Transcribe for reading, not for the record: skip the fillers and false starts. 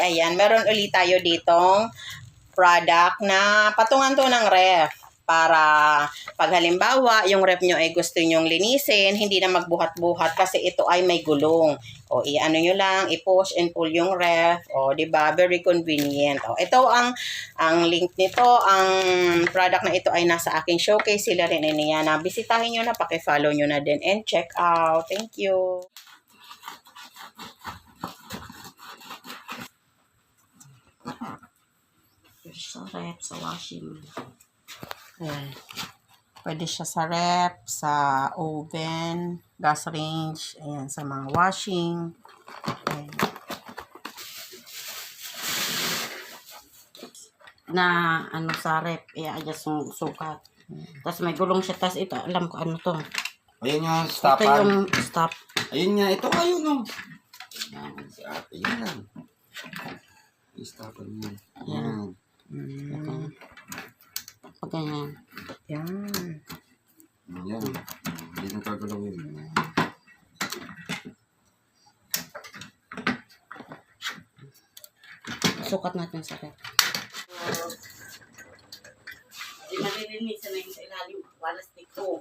ayan, meron ulit tayo ditong product na patungan to ng ref. Para pag halimbawa, yung ref nyo ay gusto nyong linisin, hindi na magbuhat-buhat kasi ito ay may gulong. O, i-ano nyo lang, i-push and pull yung ref. O, diba? Very convenient. O, ito ang link nito, ang product na ito ay nasa aking showcase. Sila rin niya na bisitahin nyo na, pakifollow nyo na din and check out. Thank you. Sa ref, sa washing. Ayan. Pwede siya sa ref, sa oven, gas range, ayan, sa mga washing. Ayan. Na ano sa ref, i-adjust yung sukat. Tapos may gulong siya, tapos ito, alam ko ano to. Ayun yung stop. Ito yung stop. Ayun nga, ito ayun no. Yan, si ate, yun lang. I-stopan mo. Yan. Ito. Pag ganyan. Yan. Yan. Hindi nang kagulong yun. Sukat natin sa ref. Hindi maririnig sa naging sa ilalim. Walas dito.